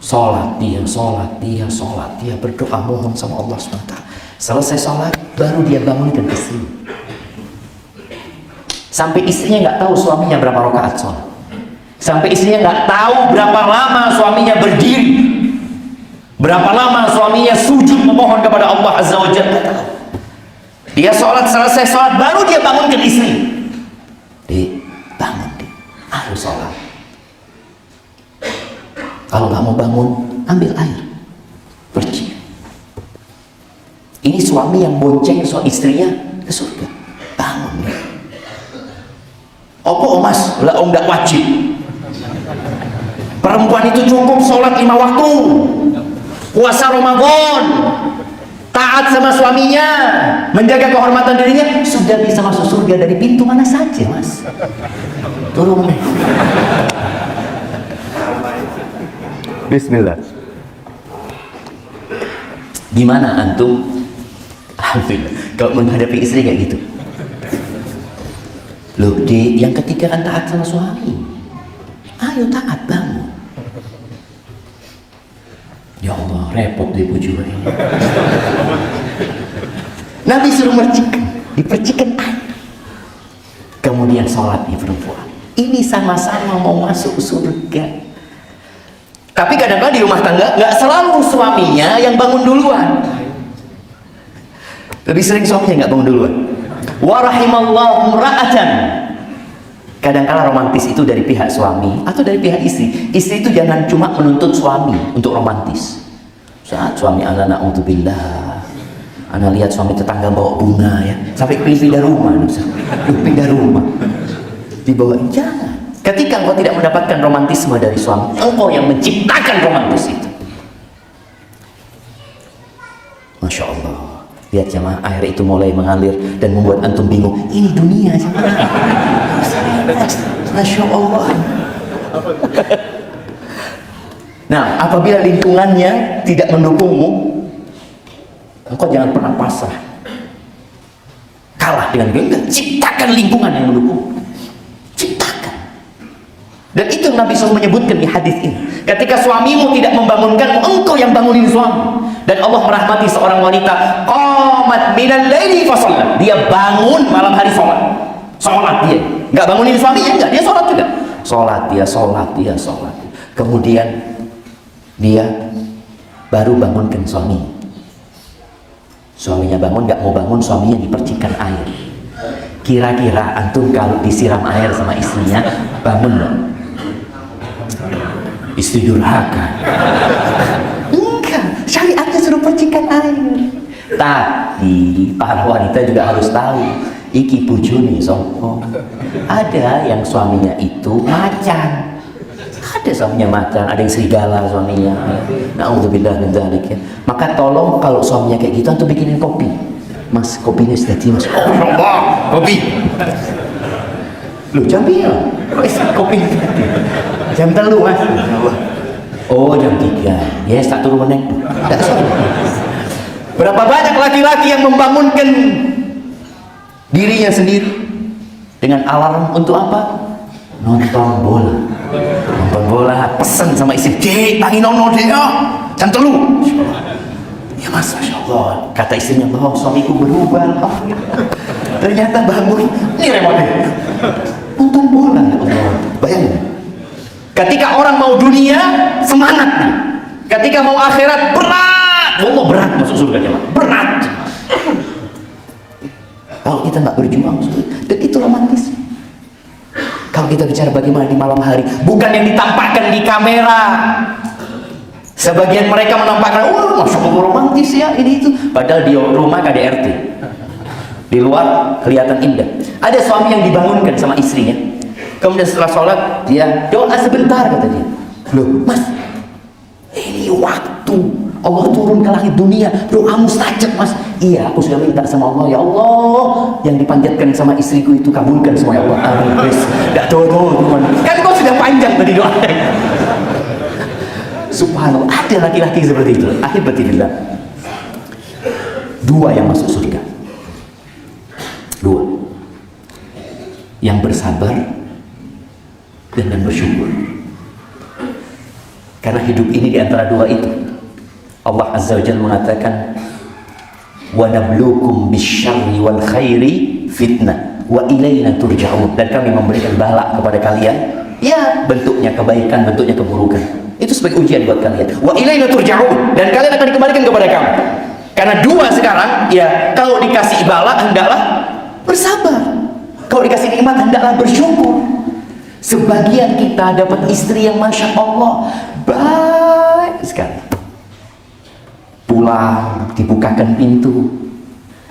Sholat, dia berdoa mohon sama Allah SWT. Selesai sholat, baru dia bangunkan istri. Sampai istrinya nggak tahu suaminya berapa rakaat sholat. Sampai istrinya nggak tahu berapa lama suaminya berdiri, berapa lama suaminya sujud memohon kepada Allah Azza wa Jalla. Dia sholat, selesai sholat, baru dia bangunkan istri. Bangun, harus sholat. Kalau nggak mau bangun, ambil air, berci. Ini suami yang bonceng istrinya ke surga. Bangun. Opo mas, lah om nggak wajib. Perempuan itu cukup sholat 5 waktu, puasa Ramadan, taat sama suaminya, menjaga kehormatan dirinya, sudah bisa masuk surga dari pintu mana saja, mas. Turun. Bismillah. Gimana antum? Alhamdulillah. Kalau menghadapi istri kayak gitu, loh, yang ketiga kan taat sama suami. Ayo taat, bangun. repot di juga ini. Nabi suruh dipercikan air. Kemudian sholat di perempuan. Ini sama-sama mau masuk surga. Tapi kadang-kadang di rumah tangga nggak selalu suaminya yang bangun duluan. Lebih sering suaminya nggak bangun duluan. Warahimallahu ra'atan. Kadang-kala romantis itu dari pihak suami atau dari pihak istri. Istri itu jangan cuma menuntut suami untuk romantis. Saat suami anak na'udzubillah, anak lihat suami tetangga bawa bunga ya, sampai pindah rumah, pindah rumah, dibawa. Jangan. Ketika engkau tidak mendapatkan romantisme dari suami, engkau yang menciptakan romantis itu. Masya Allah. Lihat jemaah, air itu mulai mengalir dan membuat antum bingung. Ini dunia jemaah. Masya Allah. Nah, apabila lingkungannya tidak mendukungmu, engkau jangan pernah pasrah. Kalah dengan lingkungan. Ciptakan lingkungan yang mendukung. Ciptakan. Dan itu yang Nabi SAW menyebutkan di hadis ini. Ketika suamimu tidak membangunkanmu, engkau yang bangunin suami. Dan Allah merahmati seorang wanita, qamat minal laili fa shalat. Dia bangun malam hari sholat. Sholat dia. Enggak bangunin suaminya, enggak, dia sholat juga. Sholat dia. Kemudian dia baru bangunkan suami. Suaminya bangun, enggak mau bangun, suaminya dipercikan air. Kira-kira antum kalau disiram air sama istrinya, bangun dong? Istri durhaka. Enggak, syariatnya suruh percikan air. Tapi para wanita juga harus tahu, iki bujuni sopo. Ada yang suaminya itu macan. Ada suaminya macan, ada yang serigala suaminya. Na'udzubillah min dzalik ya. Maka tolong kalau suaminya kayak gitu antum bikinin kopi. Mas, kopinya sudah di Mas. Oh Allah, kopi. Loh, jam bilang. Kopi. Jam 3 Mas. Oh, jam 3. Yes, tak turun meneng. Berapa banyak laki-laki yang membangunkan dirinya sendiri dengan alarm untuk apa? Nonton bola. Nonton bola, pesan sama istri, "Dek, tangi nono dek, jam 3." Ya Mas, Masya Allah. Kata istrinya, "Oh, suamiku berubah." Ternyata bangun, ini remote. Nonton bola, ya Allah. Bayangin. Ketika orang mau dunia, semangat nih. Ketika mau akhirat, berat. Allah berat masuk surga, berat. Kalau kita nggak berjuang, dan itu romantis. Kalau kita bicara bagaimana di malam hari, bukan yang ditampakkan di kamera. Sebagian mereka menampakkan, wah, Masya Allah romantis ya ini itu. Padahal di rumah KDRT. Di luar kelihatan indah. Ada suami yang dibangunkan sama istrinya. Kemudian setelah sholat, dia doa sebentar, kata dia. Loh, Mas, ini waktu Allah turun ke langit dunia, doa mustajab Mas. Iya, aku sudah minta sama Allah, ya Allah, yang dipanjatkan sama istriku itu kabulkan semua ya Allah. Amin. Tidak tahu, kan kau sudah panjang tadi doa. Subhanallah, ada laki-laki seperti itu. Ahibatillah. 2 yang masuk surga. 2 yang bersabar dan bersyukur. Karena hidup ini di antara 2 itu. Allah Azza wa Jalla mengatakan, "Wa nabluukum bisyarri wal khairi fitnah wa ilaina turja'un." Dan kami memberikan bala kepada kalian, ya bentuknya kebaikan, bentuknya keburukan. Itu sebagai ujian buat kalian. Wa ilaina turja'un, dan kalian akan dikembalikan kepada kami. Karena 2 sekarang, ya kalau dikasih bala hendaklah bersabar. Kalau dikasih nikmat hendaklah bersyukur. Sebagian kita dapat istri yang Masya Allah baik sekali. Pulang, dibukakan pintu,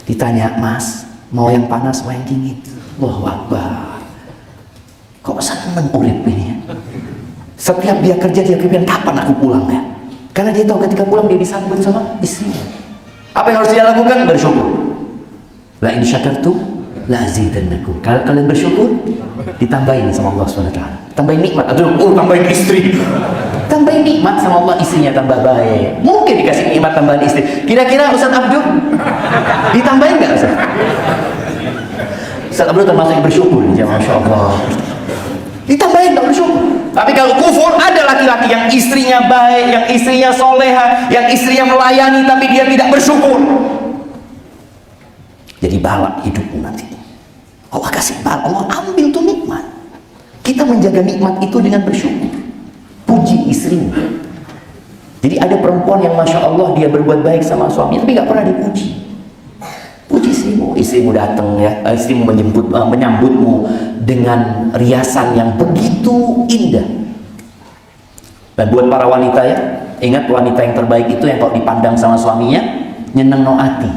ditanya, "Mas, mau yang panas, mau yang dingin?" Allahu Akbar. Kok seneng urip ini ya? Setiap dia kerja, dia bilang, "Kapan aku pulang ya?" Karena dia tahu ketika pulang dia disambut sama istrinya. Apa yang harus dia lakukan? Bersyukur. La in syakartum la azidannakum. Kalau kalian bersyukur, ditambahin sama Allah SWT. Tambahin nikmat. Aduh, tambahin istri. Tambahin nikmat sama Allah, istrinya tambah baik. Mungkin dikasih nikmat tambahan istri. Kira-kira Ustaz Abdul ditambahin nggak Ustaz? Ustaz Abdul termasuk yang bersyukur ya, Masya Allah. Ditambahin nggak bersyukur? Tapi kalau kufur, ada laki-laki yang istrinya baik, yang istrinya soleha, yang istrinya melayani, tapi dia tidak bersyukur. Jadi balak hidupmu nanti. Allah kasih balak, Allah ambil tuh nikmat. Kita menjaga nikmat itu dengan bersyukur. Puji istrimu. Jadi ada perempuan yang Masya Allah dia berbuat baik sama suami, tapi gak pernah dipuji. Puji istrimu. Istrimu datang ya, istrimu menyambutmu dengan riasan yang begitu indah. Dan buat para wanita ya, ingat wanita yang terbaik itu yang kalau dipandang sama suaminya nyeneng no ati.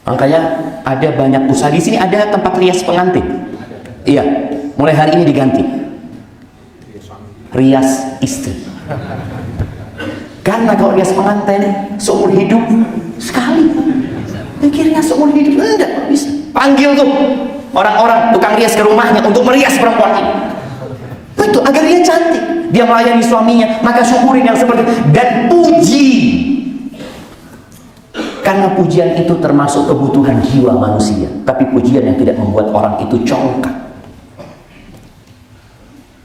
Makanya ada banyak usaha di sini, ada tempat rias pengantin. Iya, mulai hari ini diganti rias istri. Karena kalau rias pengantin seumur hidup sekali, pikirnya seumur hidup enggak bisa. Panggil tuh orang-orang tukang rias ke rumahnya untuk merias perempuan ini. Betul, agar dia cantik, dia melayani suaminya, maka syukurin yang seperti itu dan puji. Karena pujian itu termasuk kebutuhan jiwa manusia, tapi pujian yang tidak membuat orang itu congkak.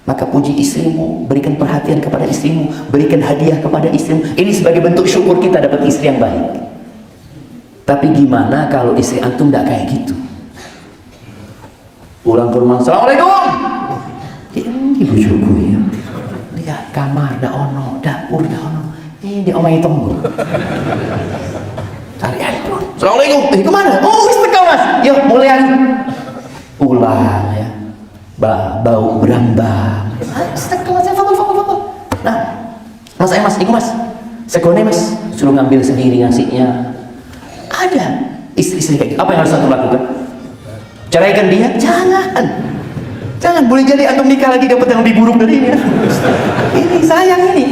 Maka puji istrimu, berikan perhatian kepada istrimu, berikan hadiah kepada istrimu. Ini sebagai bentuk syukur kita dapat istri yang baik. Tapi gimana kalau istri antum tidak kayak gitu? Pulang ke rumah, Assalamualaikum. Ini bujuku ya. Lihat kamar, dah ono, dapur, dah ono. Ini omai tunggu. Cari handphone. Assalamualaikum. Kemana? Oh, istiqomah mas. Yuk, mulai lagi. Pulang ya. Bau berambang. Istiqomah saya fakul. Nah, mas mas, ikut mas. Segone mas, suruh ngambil sendiri ngasihnya. Ada istri-istri kayak gitu. Apa yang harus antum lakukan? Ceraikan dia? Jangan. Boleh jadi antum nikah lagi dapat yang lebih buruk dari ini. Ini sayang ini.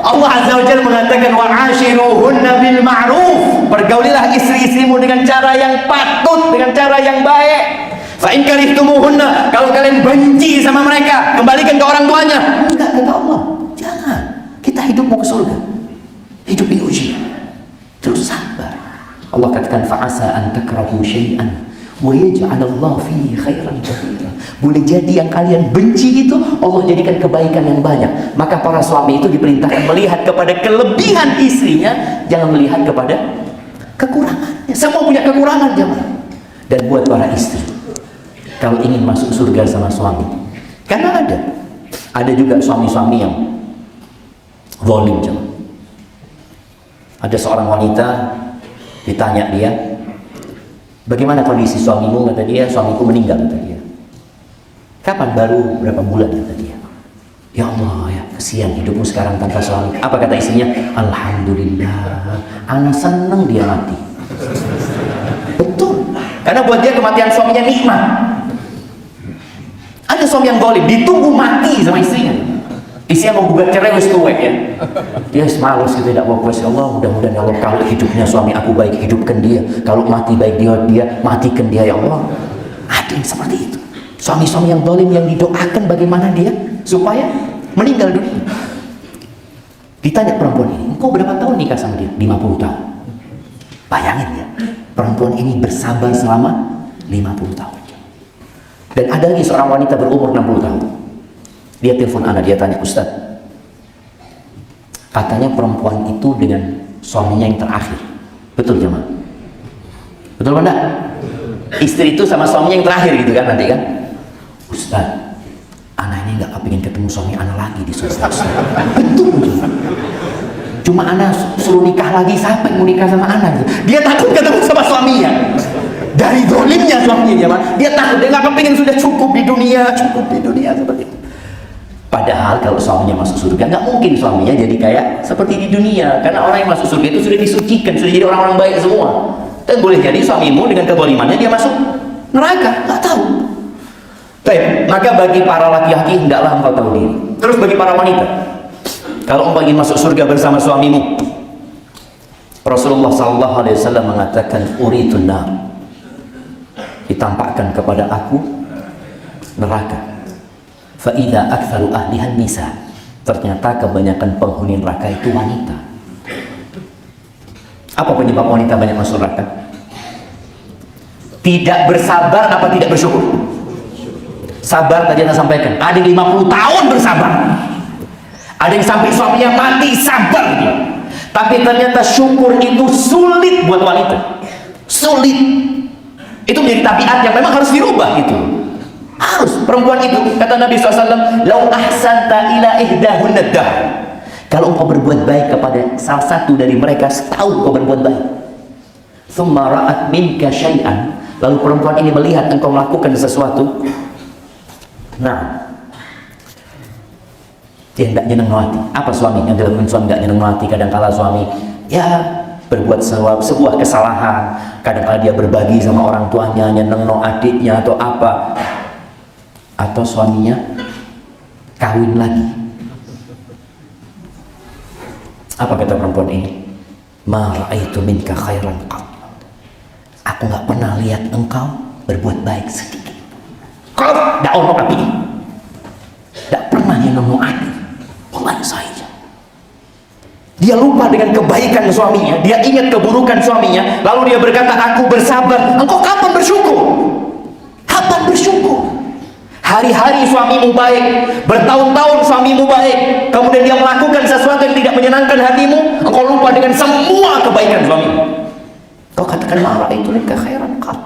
Allah Azza wa Jalla mengatakan wa'ashiruhunna bil ma'ruf. Pergaulilah istri-istrimu dengan cara yang patut, dengan cara yang baik. Fa in karihtumuhunna, kalau kalian benci sama mereka, kembalikan ke orang tuanya. Enggak, kata Allah. Jangan. Kita hidup mau ke surga. Hidup diuji. Terus sabar. Allah katakan fa'asa an takrahu syai'an wa yaj'alallahu fihi khairan katsira. Boleh jadi yang kalian benci itu Allah jadikan kebaikan yang banyak. Maka para suami itu diperintahkan melihat kepada kelebihan istrinya, jangan melihat kepada kekurangannya. Semua punya kekurangan jemaah. Dan buat para istri, kalau ingin masuk surga sama suami, karena ada juga suami-suami yang zalim jemaah. Ada seorang wanita ditanya dia, bagaimana kondisi suamimu? Kata dia, suamiku meninggal. Kata dia, kapan? Baru berapa bulan? Kata dia. Ya Allah ya, kesian hidupmu sekarang tanpa suami. Apa kata istrinya? Alhamdulillah, anak seneng dia mati. Betul, karena buat dia kematian suaminya nikmat. Ada suami yang zalim, ditunggu mati sama istrinya. Istrinya mau gugat cerai wis tuwek ya. Dia malas gitu, tidak mau ya Allah, mudah-mudahan ya Allah kalau hidupnya suami aku baik, hidupkan dia. Kalau mati baik dia matikan dia ya Allah. Ada yang seperti itu. Suami-suami yang zalim yang didoakan bagaimana dia supaya meninggal dunia. Ditanya perempuan ini, engkau berapa tahun nikah sama dia? 50 tahun. Bayangin ya, perempuan ini bersabar selama 50 tahun. Dan ada lagi seorang wanita berumur 60 tahun. Dia telepon anak, dia tanya, Ustaz, katanya perempuan itu dengan suaminya yang terakhir. Betul jemaah? Betul enggak? Istri itu sama suaminya yang terakhir gitu kan nanti kan? Ustaz, anak ini nggak kepingin ketemu suami anak lagi di surga. Betul. Cuma anak suruh nikah lagi, siapa yang mau nikah sama anak? Dia takut ketemu sama suaminya. Dari zalimnya suaminya jemaah. Dia takut, dia nggak kepingin, sudah cukup di dunia seperti itu. Padahal kalau suaminya masuk surga, nggak mungkin suaminya jadi kayak seperti di dunia. Karena orang yang masuk surga itu sudah disucikan, sudah jadi orang-orang baik semua. Dan boleh jadi suamimu dengan kezalimannya dia masuk neraka, nggak tahu. Baik, maka bagi para laki-laki hendaklah engkau tahu diri. Terus bagi para wanita, kalau engkau ingin masuk surga bersama suamimu, Rasulullah SAW mengatakan uritun nar, ditampakkan kepada aku neraka. Fa'idha aktsaru ahlihan nisa, ternyata kebanyakan penghuni neraka itu wanita. Apa penyebab wanita banyak masuk neraka? Tidak bersabar apa tidak bersyukur? Sabar tadi Anda sampaikan. Ada yang 50 tahun bersabar. Ada yang sampai suaminya mati sabar dia. Tapi ternyata syukur itu sulit buat wanita. Sulit. Itu menjadi tabiat yang memang harus dirubah gitu. Harus. Perempuan itu, kata Nabi SAW, lau ahsanta ila ihdahunna dah. Kalau engkau berbuat baik kepada salah satu dari mereka, setahun engkau berbuat baik. Thumma ra'at minka syai'an. Lalu perempuan ini melihat engkau melakukan sesuatu. Nah, dia tidak nyeneng hati. Apa suami yang dilakukan suami tidak nyeneng hati? Kadang-kala suami ya berbuat sebuah kesalahan. Kadang-kala dia berbagi sama orang tuanya, nyeneng no adiknya atau apa. Atau suaminya kawin lagi. Apa kata perempuan ini? Ma ra'aitu minka khairan qat. Aku nggak pernah lihat engkau berbuat baik sedikit. Kau tidak ono api, tidak pernah nyeneng api. Wallahi saja. Dia lupa dengan kebaikan suaminya, dia ingat keburukan suaminya, lalu dia berkata, aku bersabar. Engkau kapan bersyukur? Kapan bersyukur? Hari-hari suamimu baik, bertahun-tahun suamimu baik, kemudian dia melakukan sesuatu yang tidak menyenangkan hatimu, engkau lupa dengan semua kebaikan suamimu. Kau katakan marah itu nikah khairan qat.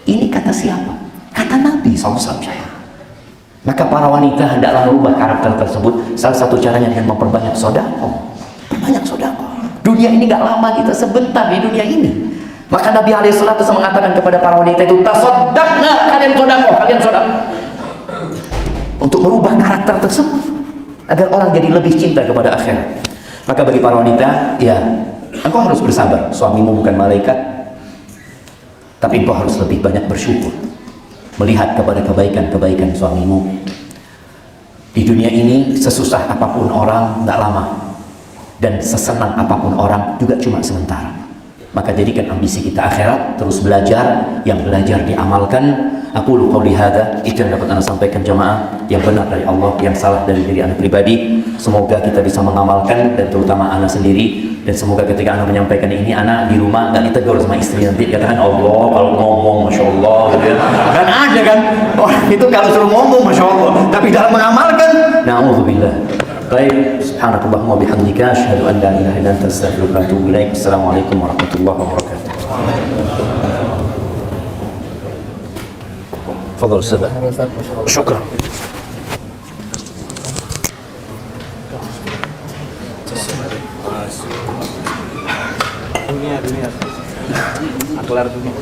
Ini kata siapa? Kata Nabi SAW. Maka para wanita hendaklah merubah karakter tersebut. Salah satu caranya dengan memperbanyak sedekah. Perbanyak sedekah. Dunia ini gak lama, kita sebentar di dunia ini. Maka Nabi SAW mengatakan kepada para wanita itu, tasaddaqna, kalian sedekah, kalian sedekah. Untuk merubah karakter tersebut agar orang jadi lebih cinta kepada akhirat. Maka bagi para wanita, ya, engkau harus bersabar. Suamimu bukan malaikat, tapi engkau harus lebih banyak bersyukur, melihat kepada kebaikan-kebaikan suamimu. Di dunia ini sesusah apapun orang tidak lama, dan sesenang apapun orang juga cuma sementara. Maka jadikan ambisi kita akhirat, terus belajar, yang belajar diamalkan. Aku qouli hadza, itu yang dapat Anda sampaikan jamaah, yang benar dari Allah, yang salah dari diri Anda pribadi. Semoga kita bisa mengamalkan, dan terutama Anda sendiri. Dan semoga ketika Anda menyampaikan ini, Anda di rumah nggak ditegur sama istri nanti, katakan Allah kalau ngomong Masya Allah gitu ya. Kan ada kan orang itu kalau suruh ngomong Masya Allah, tapi dalam mengamalkan na'udzubillah. Baik, subhanakallahumma bihamdika asyhadu an la ilaha illa anta astaghfiruka wa atubu ilaik. Assalamualaikum warahmatullahi wabarakatuh. Fadhal Ustaz. Syukran. Dunia aklar dunia.